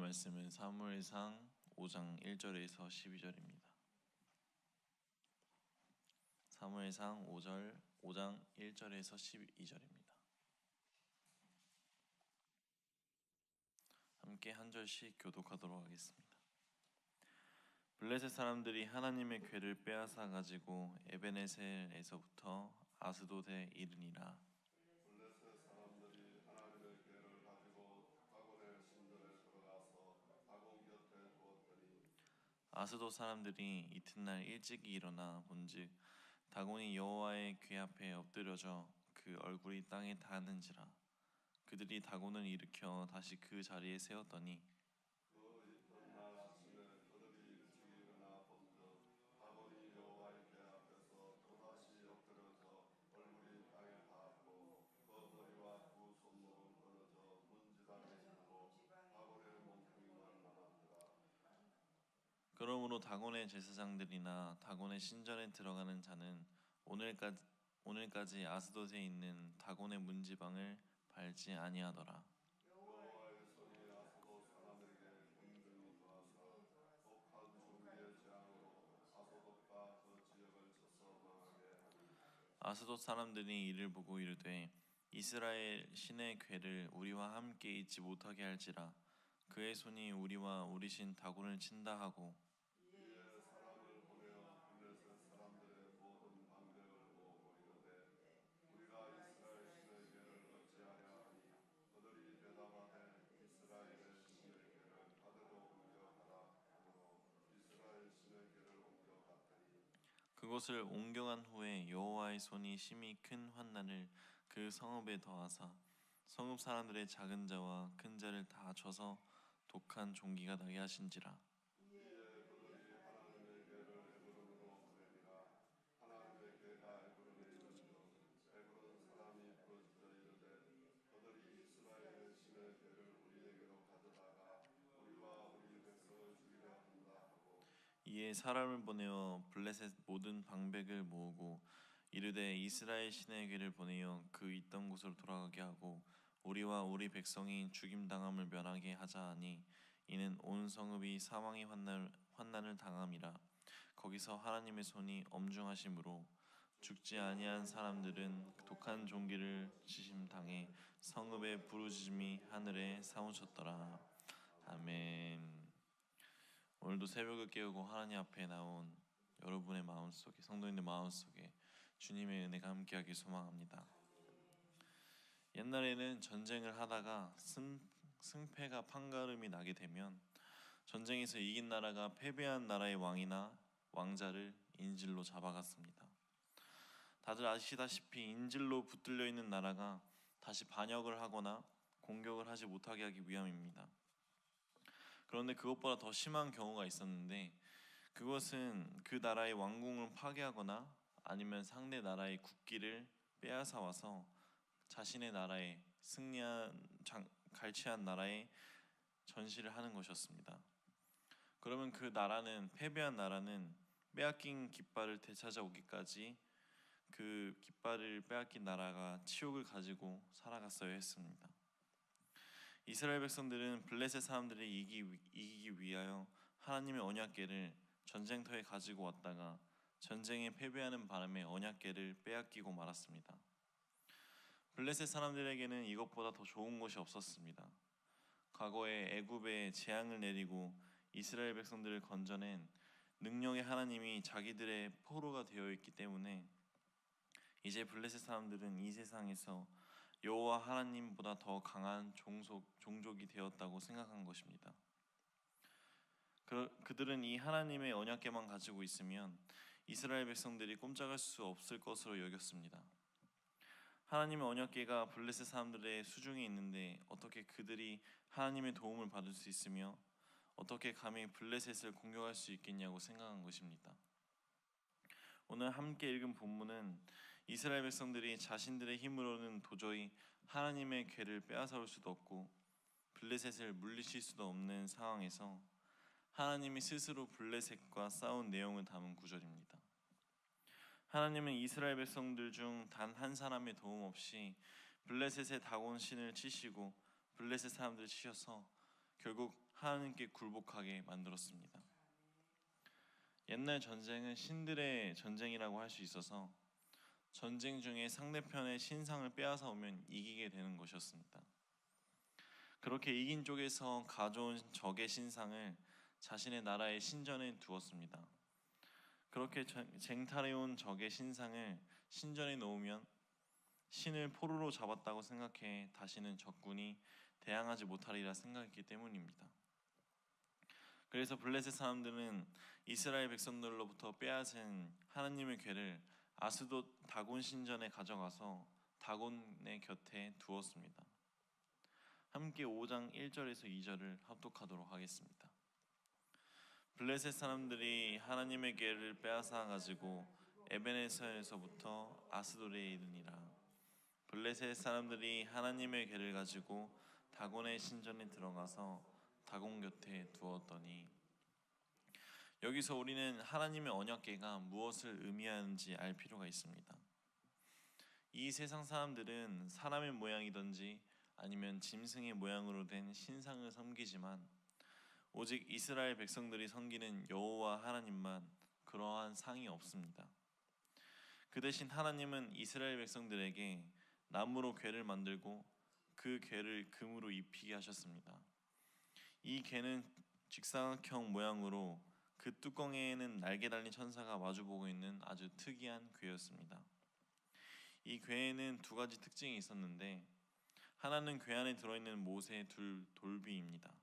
말씀은 사무엘상 5장 1절에서 12절입니다. 사무엘상 5장 1절에서 12절입니다. 함께 한 절씩 교독하도록 하겠습니다. 블레셋 사람들이 하나님의 궤를 빼앗아 가지고 에베네셀에서부터 아스돗에 이르니라. 블레셋 사람들이 하나님의 궤를 가지고 다곤의 신전에 들어가서 다곤 곁에 두었더니 아스돗 사람들이 이튿날 일찍이 일어나 본즉 다곤이 여호와의 궤 앞에 엎드려져 그 얼굴이 땅에 닿는지라. 그들이 다곤을 일으켜 다시 그 자리에 세웠더니 그 이튿날 아침에 그들이 일찍 일어나 본즉 다곤이 여호와의 궤 앞에서 또다시 엎드려져 얼굴이 땅에 닿았고 그 머리와 두 손목은 끊어져 문지방에 있고 다곤의 몸뚱이만 남았더라. 그러므로 다곤의 제사장들이나 다곤의 신전에 들어가는 자는 오늘까지 아스돗에 있는 다곤의 문지방을 밟지 아니하더라. 여호와의 손이 아스돗 사람에게 은근히 돌아서 독한 준비의 재앙으로 아스돗과 그 지역을 쳐서 망하게 하니 아스돗 사람들이 이를 보고 이르되 이스라엘 신의 궤를 우리와 함께 있지 못하게 할지라. 그의 손이 우리와 우리 신 다곤을 친다 하고 이에 사람을 보내어 블레셋 사람들의 모든 방백을 모으고 이르되 우리가 이스라엘 신의 궤를 어찌하려 하니 그들이 대답하되 이스라엘의 신의 궤를 가드로 옮겨가라 하므로 이스라엘 신의 궤를 옮겨갔더니 그곳을 옮겨간 후에 여호와의 손이 심히 큰 환난을 그 성읍에 더하사 성읍 사람들의 작은 자와 큰 자를 다 쳐서 독한 종기가 나게 하신지라. 이에 그들이 하나님의 궤를 에브론으로 보내니라. 하나님의 궤가 에브론에 이른즉 에브론 사람이 부르짖어 이르되 그들이 이스라엘의 신의 궤를 우리에게로 가져다가 우리와 우리 백성을 죽이려 한다 하고 이에 사람을 보내어 블레셋 모든 방백을 모으고 이르되 이스라엘 신의 궤를 보내어 그 있던 곳으로 돌아가게 하고 우리와 우리 백성이 죽임 당함을 면하게 하자 하니 이는 온 성읍이 사망의 환난을 당함이라. 거기서 하나님의 손이 엄중하심으로 죽지 아니한 사람들은 독한 종기를 치심 당해 성읍의 부르짖음이 하늘에 사무쳤더라. 아멘. 오늘도 새벽을 깨우고 하나님 앞에 나온 여러분의 마음속에, 성도님들 마음속에 주님의 은혜가 함께하길 소망합니다. 옛날에는 전쟁을 하다가 승패가 판가름이 나게 되면 전쟁에서 이긴 나라가 패배한 나라의 왕이나 왕자를 인질로 잡아갔습니다. 다들 아시다시피 인질로 붙들려 있는 나라가 다시 반역을 하거나 공격을 하지 못하게 하기 위함입니다. 그런데 그것보다 더 심한 경우가 있었는데 그것은 그 나라의 왕궁을 파괴하거나 아니면 상대 나라의 국기를 빼앗아 와서 자신의 나라에 갈취한 나라에 전시를 하는 것이었습니다. 그러면 그 나라는 패배한 나라는 빼앗긴 깃발을 되찾아오기까지 그 깃발을 빼앗긴 나라가 치욕을 가지고 살아갔어야 했습니다. 이스라엘 백성들은 블레셋 사람들이 이기기 위하여 하나님의 언약궤를 전쟁터에 가지고 왔다가 전쟁에 패배하는 바람에 언약궤를 빼앗기고 말았습니다. 블레셋 사람들에게는 이것보다 더 좋은 것이 없었습니다. 과거에 애굽에 재앙을 내리고 이스라엘 백성들을 건져낸 능력의 하나님이 자기들의 포로가 되어 있기 때문에 이제 블레셋 사람들은 이 세상에서 여호와 하나님보다 더 강한 종족이 되었다고 생각한 것입니다. 그들은 이 하나님의 언약궤만 가지고 있으면 이스라엘 백성들이 꼼짝할 수 없을 것으로 여겼습니다. 하나님의 언약궤가 블레셋 사람들의 수중에 있는데 어떻게 그들이 하나님의 도움을 받을 수 있으며 어떻게 감히 블레셋을 공격할 수 있겠냐고 생각한 것입니다. 오늘 함께 읽은 본문은 이스라엘 백성들이 자신들의 힘으로는 도저히 하나님의 궤를 빼앗아올 수도 없고 블레셋을 물리칠 수도 없는 상황에서 하나님이 스스로 블레셋과 싸운 내용을 담은 구절입니다. 하나님은 이스라엘 백성들 중 단 한 사람의 도움 없이 블레셋의 다곤 신을 치시고 블레셋 사람들을 치셔서 결국 하나님께 굴복하게 만들었습니다. 옛날 전쟁은 신들의 전쟁이라고 할 수 있어서 전쟁 중에 상대편의 신상을 빼앗아 오면 이기게 되는 것이었습니다. 그렇게 이긴 쪽에서 가져온 적의 신상을 자신의 나라의 신전에 두었습니다. 그렇게 쟁탈해온 적의 신상을 신전에 놓으면 신을 포로로 잡았다고 생각해 다시는 적군이 대항하지 못하리라 생각했기 때문입니다. 그래서 블레셋 사람들은 이스라엘 백성들로부터 빼앗은 하나님의 궤를 아스돗 다곤 신전에 가져가서 다곤의 곁에 두었습니다. 함께 5장 1절에서 2절을 합독하도록 하겠습니다. 블레셋 사람들이 하나님의 궤를 빼앗아 가지고 에베네셀에서부터 아스돗에 이르니라. 블레셋 사람들이 하나님의 궤를 가지고 다곤의 신전에 들어가서 다곤 곁에 두었더니, 여기서 우리는 하나님의 언약궤가 무엇을 의미하는지 알 필요가 있습니다. 이 세상 사람들은 사람의 모양이든지 아니면 짐승의 모양으로 된 신상을 섬기지만 오직 이스라엘 백성들이 섬기는 여호와 하나님만 그러한 상이 없습니다. 그 대신 하나님은 이스라엘 백성들에게 나무로 궤를 만들고 그 궤를 금으로 입히게 하셨습니다. 이 궤는 직사각형 모양으로 그 뚜껑에는 날개 달린 천사가 마주보고 있는 아주 특이한 궤였습니다. 이 궤에는 두 가지 특징이 있었는데, 하나는 궤 안에 들어있는 모세의 돌비입니다.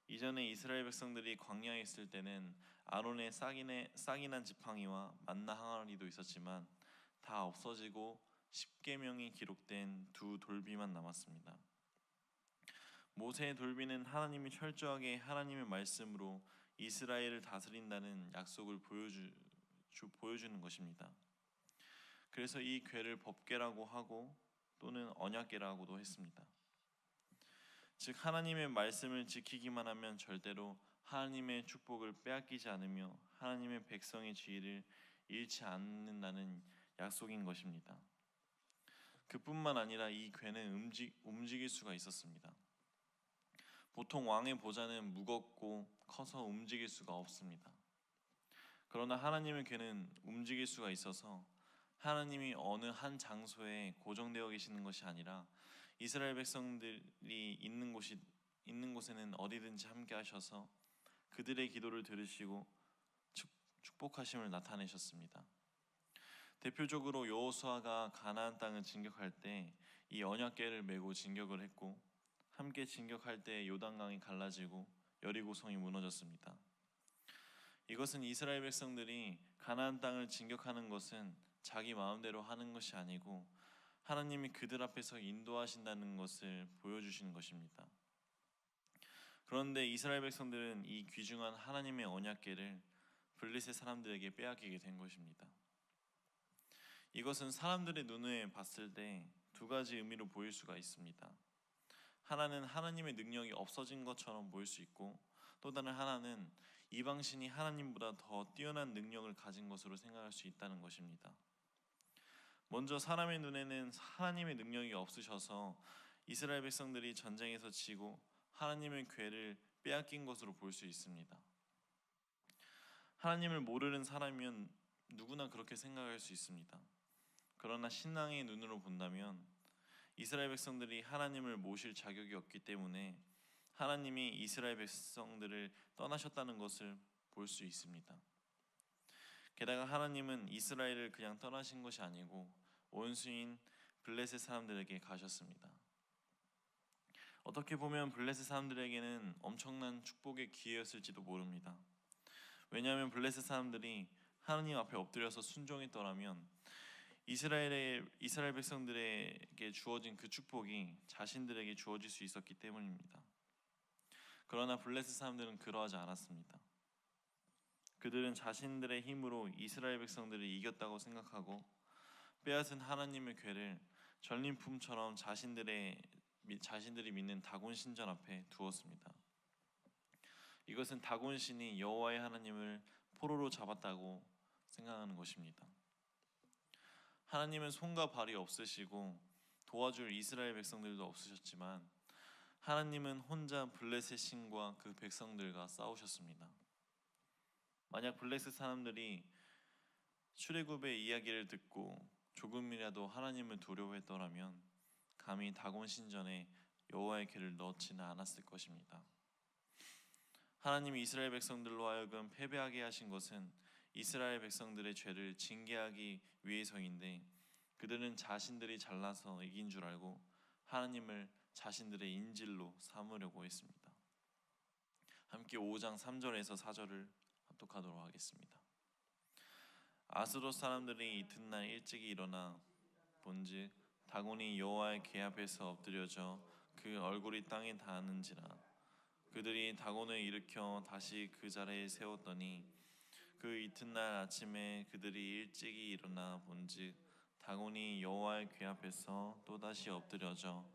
이전에 이스라엘 백성들이 광야에 있을 때는 아론의 싹이 난 지팡이와 만나 항아리도 있었지만 다 없어지고 십계명이 기록된 두 돌비만 남았습니다. 모세의 돌비는 하나님이 철저하게 하나님의 말씀으로 이스라엘을 다스린다는 약속을 보여주는 것입니다. 그래서 이 궤를 법궤라고 하고 또는 언약궤라고도 했습니다. 즉 하나님의 말씀을 지키기만 하면 절대로 하나님의 축복을 빼앗기지 않으며 하나님의 백성의 지위를 잃지 않는다는 약속인 것입니다. 그뿐만 아니라 이 궤는 움직일 수가 있었습니다. 보통 왕의 보좌는 무겁고 커서 움직일 수가 없습니다. 그러나 하나님의 궤는 움직일 수가 있어서 하나님이 어느 한 장소에 고정되어 계시는 것이 아니라 이스라엘 백성들이 있는 곳에는 어디든지 함께 하셔서 그들의 기도를 들으시고 축복하심을 나타내셨습니다. 대표적으로 여호수아가 가나안 땅을 진격할 때 이 언약궤를 메고 진격을 했고, 함께 진격할 때 요단강이 갈라지고 여리고성이 무너졌습니다. 이것은 이스라엘 백성들이 가나안 땅을 진격하는 것은 자기 마음대로 하는 것이 아니고 하나님이 그들 앞에서 인도하신다는 것을 보여주시는 것입니다. 그런데 이스라엘 백성들은 이 귀중한 하나님의 언약궤를 블레셋 사람들에게 빼앗기게 된 것입니다. 이것은 사람들의 눈에 봤을 때 두 가지 의미로 보일 수가 있습니다. 하나는 하나님의 능력이 없어진 것처럼 보일 수 있고, 또 다른 하나는 이방신이 하나님보다 더 뛰어난 능력을 가진 것으로 생각할 수 있다는 것입니다. 먼저 사람의 눈에는 하나님의 능력이 없으셔서 이스라엘 백성들이 전쟁에서 지고 하나님의 궤를 빼앗긴 것으로 볼 수 있습니다. 하나님을 모르는 사람이면 누구나 그렇게 생각할 수 있습니다. 그러나 신앙의 눈으로 본다면 이스라엘 백성들이 하나님을 모실 자격이 없기 때문에 하나님이 이스라엘 백성들을 떠나셨다는 것을 볼 수 있습니다. 게다가 하나님은 이스라엘을 그냥 떠나신 것이 아니고 원수인 블레셋 사람들에게 가셨습니다. 어떻게 보면 블레셋 사람들에게는 엄청난 축복의 기회였을지도 모릅니다. 왜냐하면 블레셋 사람들이 하나님 앞에 엎드려서 순종했더라면 이스라엘 백성들에게 주어진 그 축복이 자신들에게 주어질 수 있었기 때문입니다. 그러나 블레셋 사람들은 그러하지 않았습니다. 그들은 자신들의 힘으로 이스라엘 백성들을 이겼다고 생각하고 빼앗은 하나님의 궤를 전림품처럼 자신들이 믿는 다곤 신전 앞에 두었습니다. 이것은 다곤 신이 여호와의 하나님을 포로로 잡았다고 생각하는 것입니다. 하나님은 손과 발이 없으시고 도와줄 이스라엘 백성들도 없으셨지만 하나님은 혼자 블레셋 신과 그 백성들과 싸우셨습니다. 만약 블레셋 사람들이 출애굽의 이야기를 듣고 조금이라도 하나님을 두려워했더라면 감히 다곤 신전에 여호와의 궤를 넣지는 않았을 것입니다. 하나님이 이스라엘 백성들로 하여금 패배하게 하신 것은 이스라엘 백성들의 죄를 징계하기 위해서인데, 그들은 자신들이 잘나서 이긴 줄 알고 하나님을 자신들의 인질로 삼으려고 했습니다. 함께 5장 3절에서 4절을 합독하도록 하겠습니다. 아스돗 사람들이 이튿날 일찍이 일어나 본즉 다곤이 여호와의 궤 앞에서 엎드려져 그 얼굴이 땅에 닿았는지라. 그들이 다곤을 일으켜 다시 그 자리에 세웠더니 그 이튿날 아침에 그들이 일찍이 일어나 본즉 다곤이 여호와의 궤 앞에서 또다시 엎드려져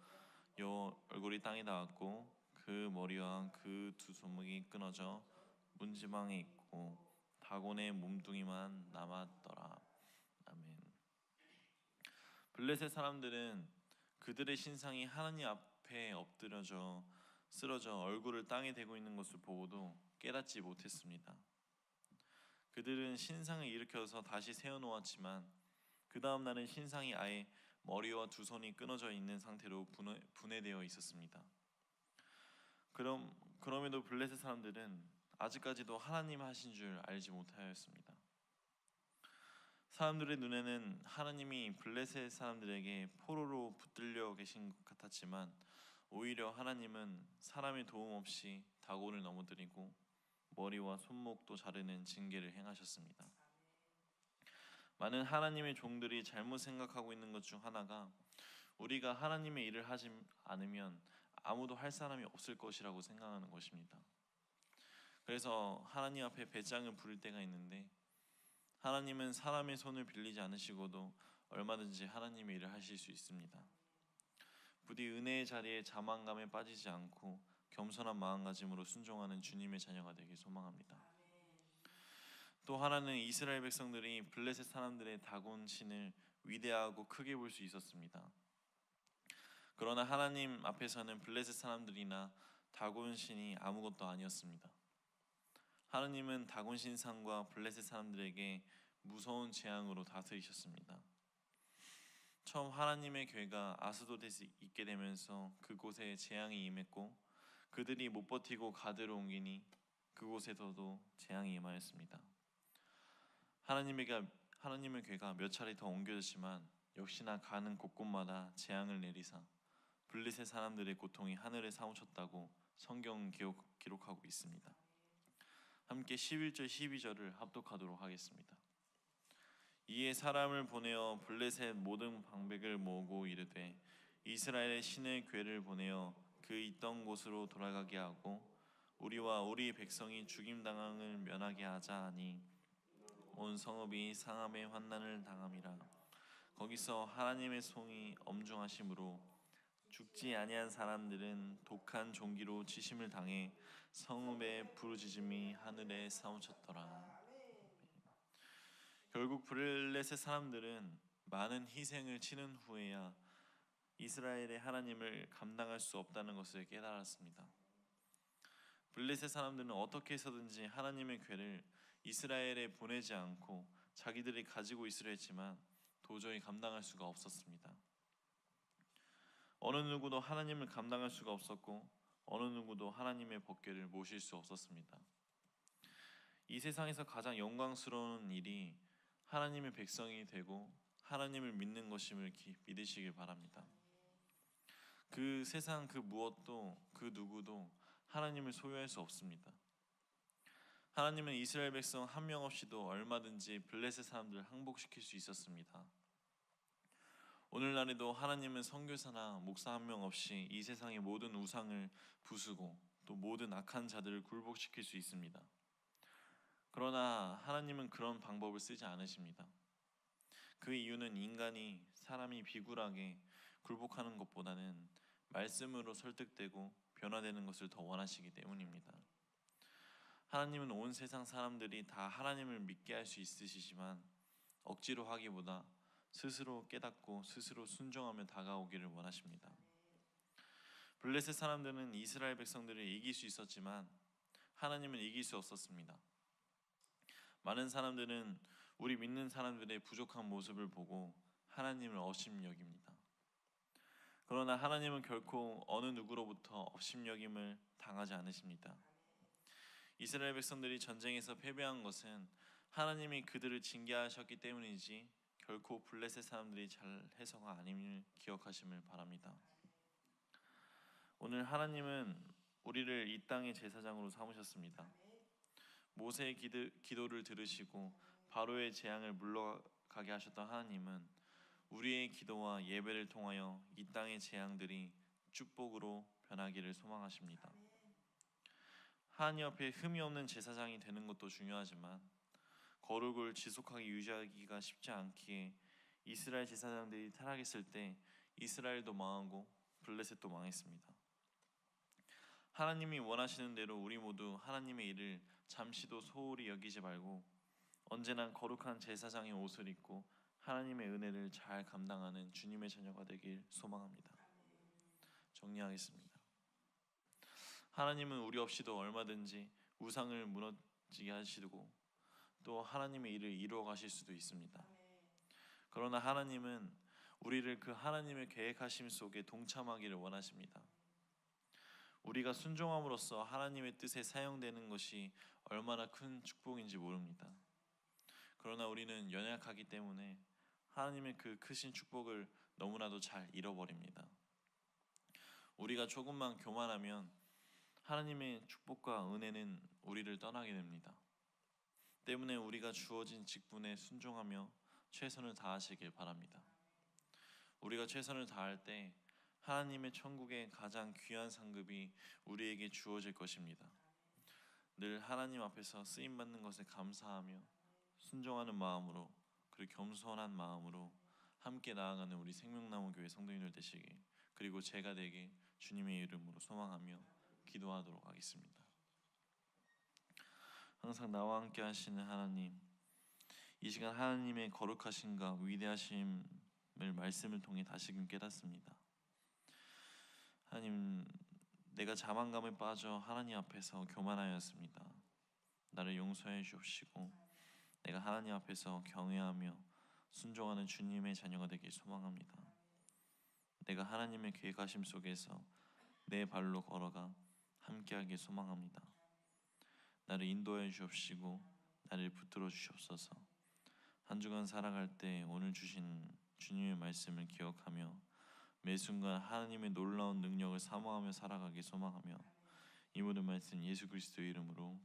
얼굴이 땅에 닿았고 그 머리와 그 두 손목이 끊어져 문지방에 있고 다곤의 몸뚱이만 남았더라. 아멘. 블레셋 사람들은 그들의 신상이 하나님 앞에 엎드려져 쓰러져 얼굴을 땅에 대고 있는 것을 보고도 깨닫지 못했습니다. 그들은 신상을 일으켜서 다시 세워놓았지만 그 다음 날은 신상이 아예 머리와 두 손이 끊어져 있는 상태로 분해되어 있었습니다. 그럼에도 블레셋 사람들은 아직까지도 하나님 하신 줄 알지 못하였습니다. 사람들의 눈에는 하나님이 블레셋 사람들에게 포로로 붙들려 계신 것 같았지만 오히려 하나님은 사람의 도움 없이 다곤을 넘어뜨리고 머리와 손목도 자르는 징계를 행하셨습니다. 많은 하나님의 종들이 잘못 생각하고 있는 것 중 하나가 우리가 하나님의 일을 하지 않으면 아무도 할 사람이 없을 것이라고 생각하는 것입니다. 그래서 하나님 앞에 배짱을 부릴 때가 있는데 하나님은 사람의 손을 빌리지 않으시고도 얼마든지 하나님의 일을 하실 수 있습니다. 부디 은혜의 자리에 자만감에 빠지지 않고 겸손한 마음가짐으로 순종하는 주님의 자녀가 되길 소망합니다. 또 하나는 이스라엘 백성들이 블레셋 사람들의 다곤 신을 위대하고 크게 볼 수 있었습니다. 그러나 하나님 앞에서는 블레셋 사람들이나 다곤 신이 아무것도 아니었습니다. 하나님은 다곤 신상과 블레셋 사람들에게 무서운 재앙으로 다스리셨습니다. 처음 하나님의 궤가 아스돗에 있게 되면서 그곳에 재앙이 임했고 그들이 못 버티고 가드로 옮기니 그곳에서도 재앙이 임하였습니다. 하나님의 궤가 몇 차례 더 옮겨졌지만 역시나 가는 곳곳마다 재앙을 내리사 블레셋 사람들의 고통이 하늘에 사무쳤다고 성경은 기록하고 있습니다. 함께 11절 12절을 합독하도록 하겠습니다. 이에 사람을 보내어 블레셋 모든 방백을 모으고 이르되 이스라엘의 신의 궤를 보내어 그 있던 곳으로 돌아가게 하고 우리와 우리 백성이 죽임당함을 면하게 하자 하니 온 성읍이 상함의 환난을 당함이라. 거기서 하나님의 손이 엄중하심으로 죽지 아니한 사람들은 독한 종기로 치심을 당해 성읍의 부르짖음이 하늘에 사무쳤더라. 결국 블레셋 사람들은 많은 희생을 치른 후에야 이스라엘의 하나님을 감당할 수 없다는 것을 깨달았습니다. 블레셋 사람들은 어떻게 해서든지 하나님의 궤를 이스라엘에 보내지 않고 자기들이 가지고 있으려 했지만 도저히 감당할 수가 없었습니다. 어느 누구도 하나님을 감당할 수가 없었고 어느 누구도 하나님의 법궤를 모실 수 없었습니다. 이 세상에서 가장 영광스러운 일이 하나님의 백성이 되고 하나님을 믿는 것임을 믿으시길 바랍니다. 그 세상 그 무엇도 그 누구도 하나님을 소유할 수 없습니다. 하나님은 이스라엘 백성 한 명 없이도 얼마든지 블레셋 사람들을 항복시킬 수 있었습니다. 오늘날에도 하나님은 선교사나 목사 한 명 없이 이 세상의 모든 우상을 부수고 또 모든 악한 자들을 굴복시킬 수 있습니다. 그러나 하나님은 그런 방법을 쓰지 않으십니다. 그 이유는 인간이 사람이 비굴하게 굴복하는 것보다는 말씀으로 설득되고 변화되는 것을 더 원하시기 때문입니다. 하나님은 온 세상 사람들이 다 하나님을 믿게 할 수 있으시지만 억지로 하기보다 스스로 깨닫고 스스로 순종하며 다가오기를 원하십니다. 블레셋 사람들은 이스라엘 백성들을 이길 수 있었지만 하나님은 이길 수 없었습니다. 많은 사람들은 우리 믿는 사람들의 부족한 모습을 보고 하나님을 업신여깁니다. 그러나 하나님은 결코 어느 누구로부터 업신여김을 당하지 않으십니다. 이스라엘 백성들이 전쟁에서 패배한 것은 하나님이 그들을 징계하셨기 때문이지 결코 블레셋 사람들이 잘해서가 아님을 기억하심을 바랍니다. 오늘 하나님은 우리를 이 땅의 제사장으로 삼으셨습니다. 모세의 기도를 들으시고 바로의 재앙을 물러가게 하셨던 하나님은 우리의 기도와 예배를 통하여 이 땅의 재앙들이 축복으로 변하기를 소망하십니다. 하나님 앞에 흠이 없는 제사장이 되는 것도 중요하지만 거룩을 지속하게 유지하기가 쉽지 않기에 이스라엘 제사장들이 타락했을 때 이스라엘도 망하고 블레셋도 망했습니다. 하나님이 원하시는 대로 우리 모두 하나님의 일을 잠시도 소홀히 여기지 말고 언제나 거룩한 제사장의 옷을 입고 하나님의 은혜를 잘 감당하는 주님의 자녀가 되길 소망합니다. 정리하겠습니다. 하나님은 우리 없이도 얼마든지 우상을 무너지게 하시고 또 하나님의 일을 이루어 가실 수도 있습니다. 그러나 하나님은 우리를 그 하나님의 계획하심 속에 동참하기를 원하십니다. 우리가 순종함으로써 하나님의 뜻에 사용되는 것이 얼마나 큰 축복인지 모릅니다. 그러나 우리는 연약하기 때문에 하나님의 그 크신 축복을 너무나도 잘 잃어버립니다. 우리가 조금만 교만하면 하나님의 축복과 은혜는 우리를 떠나게 됩니다. 때문에 우리가 주어진 직분에 순종하며 최선을 다하시길 바랍니다. 우리가 최선을 다할 때 하나님의 천국의 가장 귀한 상급이 우리에게 주어질 것입니다. 늘 하나님 앞에서 쓰임 받는 것에 감사하며 순종하는 마음으로 그리고 겸손한 마음으로 함께 나아가는 우리 생명나무 교회 성도님들 되시길 그리고 제가 되길 주님의 이름으로 소망하며 기도하도록 하겠습니다. 항상 나와 함께 하시는 하나님, 이 시간 하나님의 거룩하심과 위대하심을 말씀을 통해 다시금 깨닫습니다. 하나님, 내가 자만감에 빠져 하나님 앞에서 교만하였습니다. 나를 용서해 주옵시고 내가 하나님 앞에서 경외하며 순종하는 주님의 자녀가 되길 소망합니다. 내가 하나님의 계획하심 속에서 내 발로 걸어가 함께하길 소망합니다. 나를 인도해 주옵시고 나를 붙들어 주시옵소서. 한 주간 살아갈 때 오늘 주신 주님의 말씀을 기억하며 매 순간 하나님의 놀라운 능력을 사모하며 살아가길 소망하며 이 모든 말씀 예수 그리스도의 이름으로